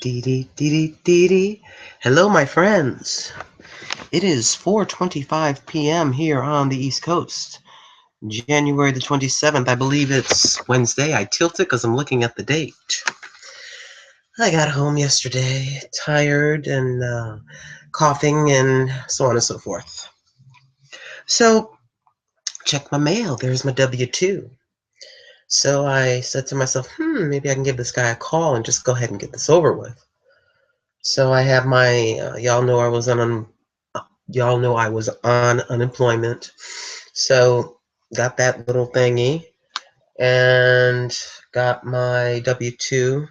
Dee dee dee dee dee dee. Hello, my friends. It is 4:25 p.m. here on the East Coast. January the 27th. I believe it's Wednesday. I tilted because I'm looking at the date. I got home yesterday, tired and coughing and so on and so forth. So, check my mail. There's my W-2. So I said to myself, maybe I can give this guy a call and just go ahead and get this over with. So I have my, y'all know I was on unemployment. So got that little thingy and got my W-2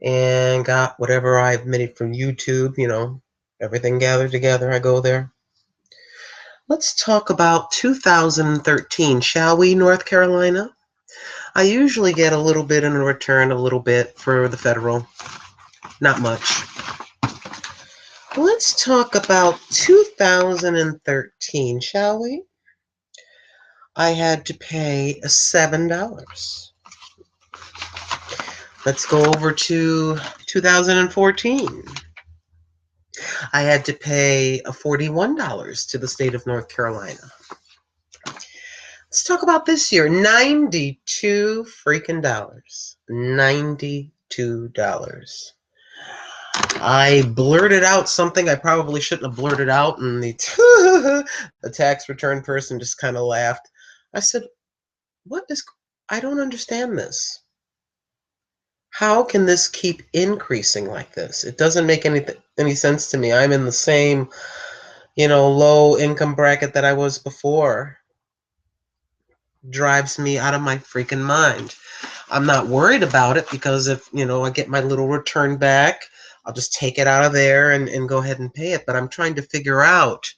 and got whatever I've made from YouTube, everything gathered together. I go there. Let's talk about 2013, shall we, North Carolina? I usually get a little bit in return, a little bit for the federal. Not much. Let's talk about 2013, shall we? I had to pay $7. Let's go over to 2014. I had to pay $41 to the state of North Carolina. Let's talk about this year. 92 freaking dollars. $92. I blurted out something I probably shouldn't have blurted out, and the tax return person just kind of laughed. I said, I don't understand this. How can this keep increasing like this? It doesn't make any sense to me. I'm in the same, low income bracket that I was before. Drives me out of my freaking mind. I'm not worried about it because if, I get my little return back, I'll just take it out of there and go ahead and pay it. But I'm trying to figure out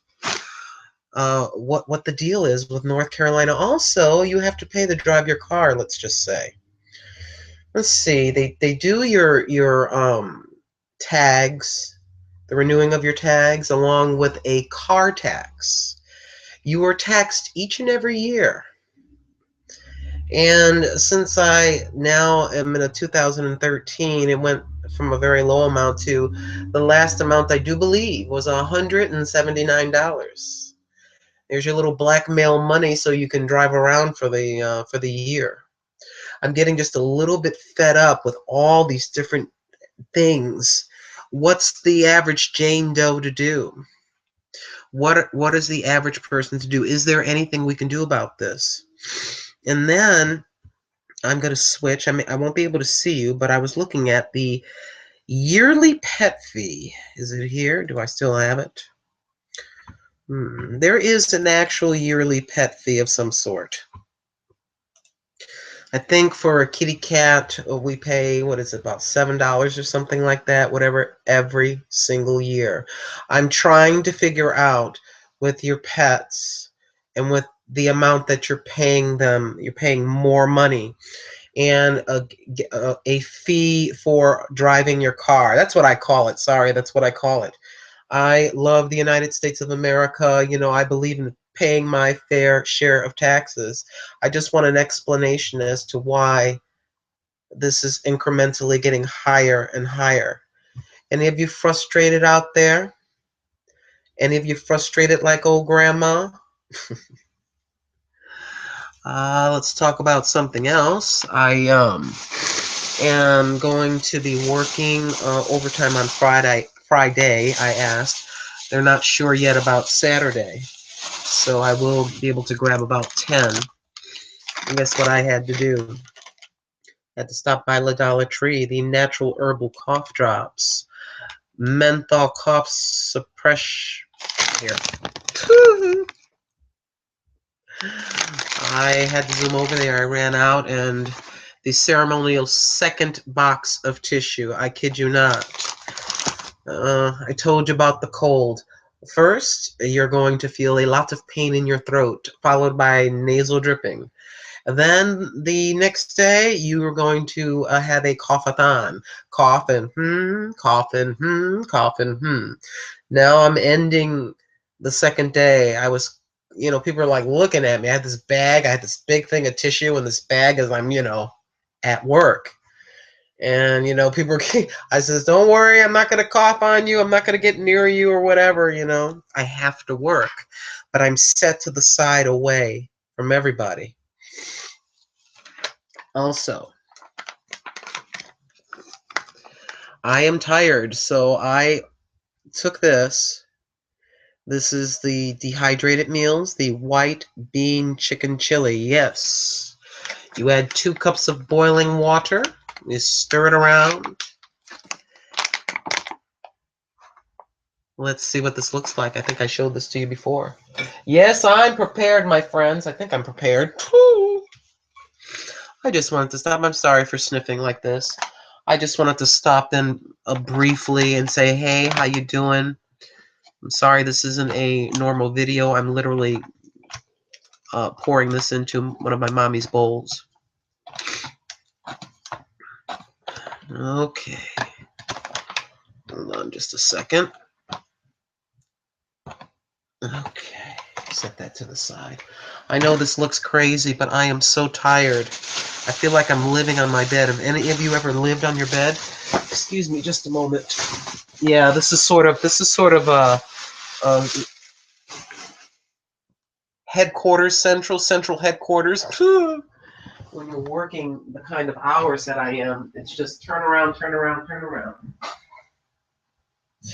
what the deal is with North Carolina. Also, you have to pay to drive your car, let's just say. Let's see. They do your tags, the renewing of your tags, along with a car tax. You are taxed each and every year. And since I now am in a 2013, it went from a very low amount to the last amount I do believe was $179. There's your little blackmail money so you can drive around for the year. I'm getting just a little bit fed up with all these different things. What's the average Jane Doe to do? What is the average person to do? Is there anything we can do about this? And then I'm going to switch. I won't be able to see you, but I was looking at the yearly pet fee. Is it here? Do I still have it? There is an actual yearly pet fee of some sort. I think for a kitty cat, we pay, what is it, about $7 or something like that, whatever, every single year. I'm trying to figure out with your pets and with the amount that you're paying them, you're paying more money, and a fee for driving your car. That's what I call it. Sorry, that's what I call it. I love the United States of America. I believe in paying my fair share of taxes. I just want an explanation as to why this is incrementally getting higher and higher. Any of you frustrated out there? Any of you frustrated like old grandma? Let's talk about something else. I am going to be working overtime on Friday. I asked. They're not sure yet about Saturday. So I will be able to grab about 10. And guess what I had to do? I had to stop by La Dollar Tree, the natural herbal cough drops. Menthol cough suppress. Here. I had to zoom over there. I ran out, and the ceremonial second box of tissue. I kid you not. I told you about the cold. First, you're going to feel a lot of pain in your throat, followed by nasal dripping. Then the next day, you are going to have a cough-a-thon. Coughing, coughing, coughing, Now I'm ending the second day. I was, people are like looking at me. I had this bag. I had this big thing of tissue in this bag as I'm, at work. And, you know, people are, I says, don't worry, I'm not going to cough on you. I'm not going to get near you or whatever, you know. I have to work, but I'm set to the side away from everybody. Also, I am tired, so I took this. This is the dehydrated meals, the white bean chicken chili. Yes. You add 2 cups of boiling water. You stir it around. Let's see what this looks like. I think I showed this to you before. Yes, I'm prepared, my friends. I think I'm prepared. I just wanted to stop. I'm sorry for sniffing like this. I just wanted to stop in briefly and say, hey, how you doing? I'm sorry this isn't a normal video. I'm literally pouring this into one of my mommy's bowls. Okay. Hold on just a second. Okay. Set that to the side. I know this looks crazy, but I am so tired. I feel like I'm living on my bed. Have any of you ever lived on your bed? Excuse me just a moment. Yeah, this is sort of a headquarters, central headquarters. When you're working the kind of hours that I am, it's just turn around, turn around, turn around.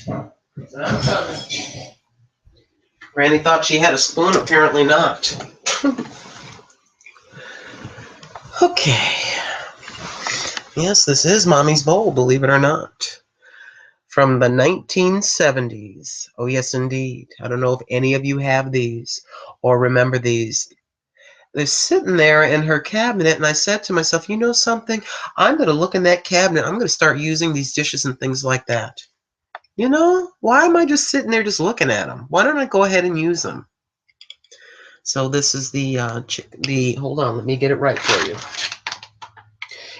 I'm coming. Randy thought she had a spoon, apparently not. Okay. Yes, this is Mommy's bowl, believe it or not. From the 1970s. Oh, yes, indeed. I don't know if any of you have these or remember these. They're sitting there in her cabinet, and I said to myself, you know something? I'm going to look in that cabinet. I'm going to start using these dishes and things like that. You know, why am I just sitting there just looking at them? Why don't I go ahead and use them? So this is hold on, let me get it right for you.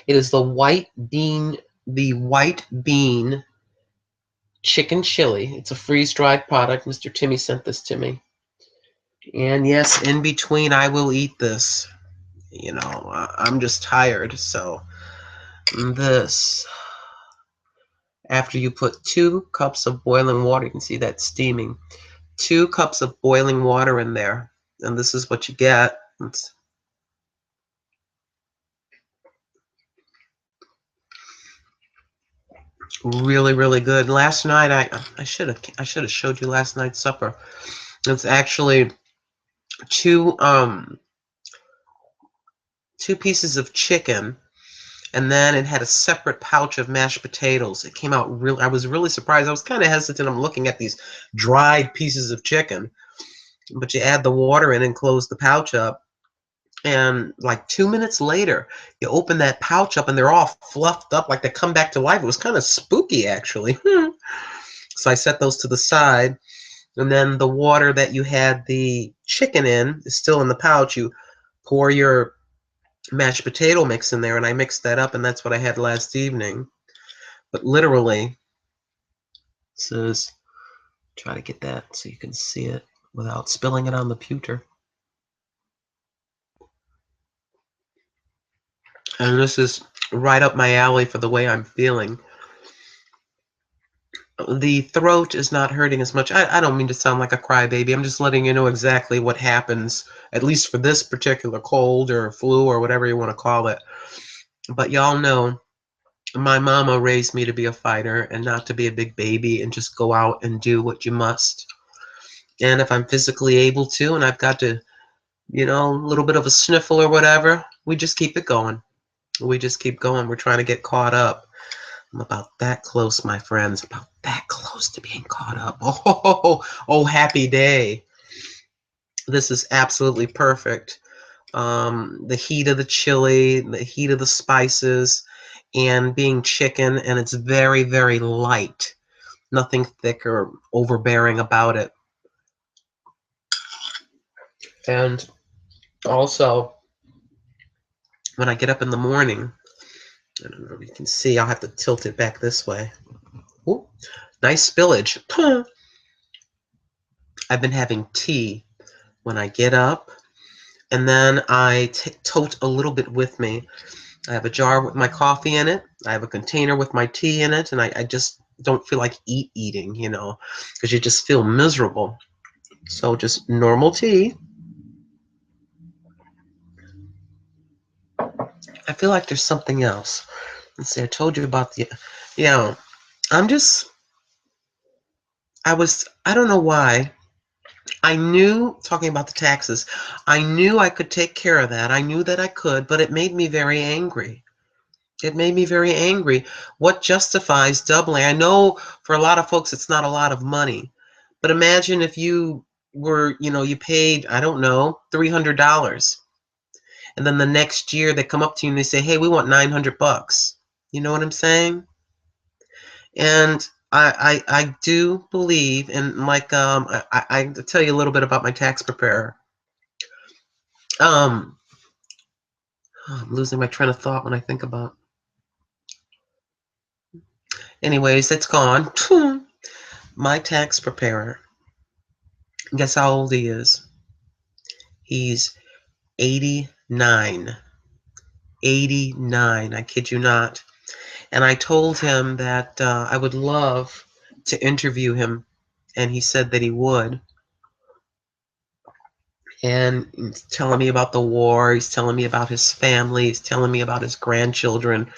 It is the white bean chicken chili. It's a freeze-dried product. Mr. Timmy sent this to me. And yes, in between, I will eat this. You know, I'm just tired, so this. After you put 2 cups of boiling water, you can see that steaming. 2 cups of boiling water in there, and this is what you get. It's really, really good. Last night, I should have showed you last night's supper. It's actually two pieces of chicken, and then it had a separate pouch of mashed potatoes. It came out real. I was really surprised. I was kind of hesitant. I'm looking at these dried pieces of chicken, but you add the water in and close the pouch up, and like 2 minutes later, you open that pouch up, and they're all fluffed up like they come back to life. It was kind of spooky, actually. So I set those to the side, and then the water that you had the chicken in is still in the pouch. You pour your mashed potato mix in there, and I mixed that up, and that's what I had last evening. But literally, this is, try to get that so you can see it without spilling it on the pewter. And this is right up my alley for the way I'm feeling. The throat is not hurting as much. I don't mean to sound like a crybaby. I'm just letting you know exactly what happens, at least for this particular cold or flu or whatever you want to call it. But y'all know my mama raised me to be a fighter and not to be a big baby and just go out and do what you must. And if I'm physically able to and I've got to, you know, a little bit of a sniffle or whatever, we just keep it going. We just keep going. We're trying to get caught up. I'm about that close, my friends, about that close to being caught up. Oh, happy day. This is absolutely perfect. The heat of the chili, the heat of the spices, and being chicken, and it's very, very light. Nothing thick or overbearing about it. And also, when I get up in the morning, I don't know if you can see, I'll have to tilt it back this way. Ooh, nice spillage. I've been having tea when I get up, and then I tote a little bit with me. I have a jar with my coffee in it. I have a container with my tea in it, and I just don't feel like eating, you know, because you just feel miserable. So just normal tea. I feel like there's something else. Let's see, I told you about the, yeah, I'm just, I don't know why. I knew, talking about the taxes, I knew I could take care of that. I knew that I could, but it made me very angry. It made me very angry. What justifies doubling? I know for a lot of folks it's not a lot of money, but imagine if you were, you know, you paid, I don't know, $300, and then the next year they come up to you and they say, "Hey, we want 900 bucks." You know what I'm saying? And I do believe, and like I tell you a little bit about my tax preparer. Um, I'm losing my train of thought when I think about. Anyways, it's gone. My tax preparer. Guess how old he is? He's 89. 89. I kid you not. And I told him that I would love to interview him, and he said that he would. And he's telling me about the war. He's telling me about his family. He's telling me about his grandchildren.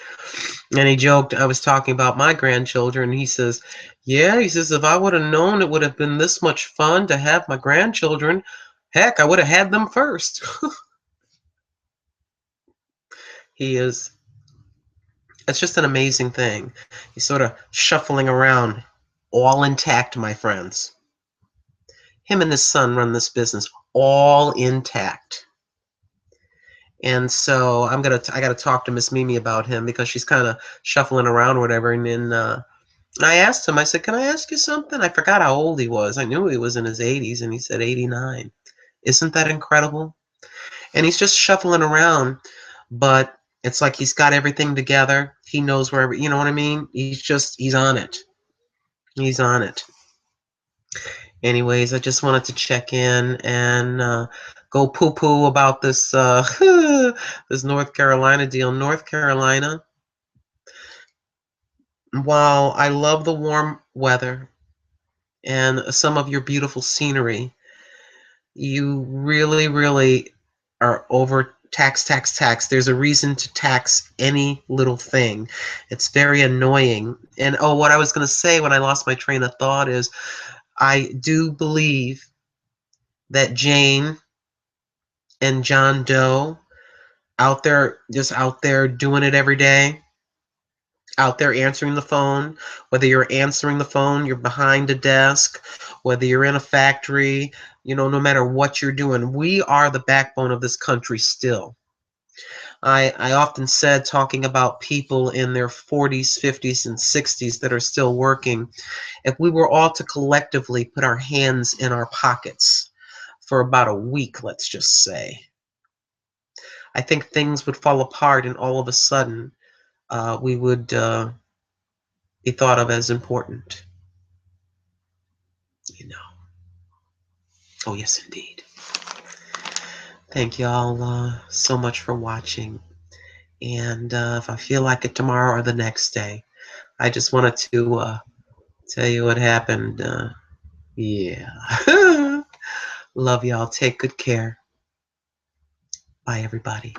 And he joked, I was talking about my grandchildren. And he says, "Yeah," he says, "if I would have known it would have been this much fun to have my grandchildren, heck, I would have had them first." He is, it's just an amazing thing. He's sort of shuffling around, all intact, my friends. Him and his son run this business all intact. And so I gotta talk to Miss Mimi about him because she's kind of shuffling around or whatever. And then I asked him, I said, "Can I ask you something?" I forgot how old he was. I knew he was in his 80s, and he said 89. Isn't that incredible? And he's just shuffling around, but it's like he's got everything together. He knows wherever, you know what I mean? He's on it. He's on it. Anyways, I just wanted to check in and go poo-poo about this this North Carolina deal. North Carolina, while I love the warm weather and some of your beautiful scenery, you really, really are over tax. There's a reason to tax any little thing. It's very annoying. And oh, what I was going to say when I lost my train of thought is I do believe that Jane and John Doe out there, just out there doing it every day, out there answering the phone, whether you're answering the phone, you're behind a desk, whether you're in a factory, you know, no matter what you're doing, we are the backbone of this country still. I often said, talking about people in their 40s, 50s, and 60s that are still working, if we were all to collectively put our hands in our pockets for about a week, let's just say, I think things would fall apart, and all of a sudden we would be thought of as important, you know. Oh, yes, indeed. Thank you all so much for watching. And if I feel like it tomorrow or the next day, I just wanted to tell you what happened. Yeah. Love y'all. Take good care. Bye, everybody.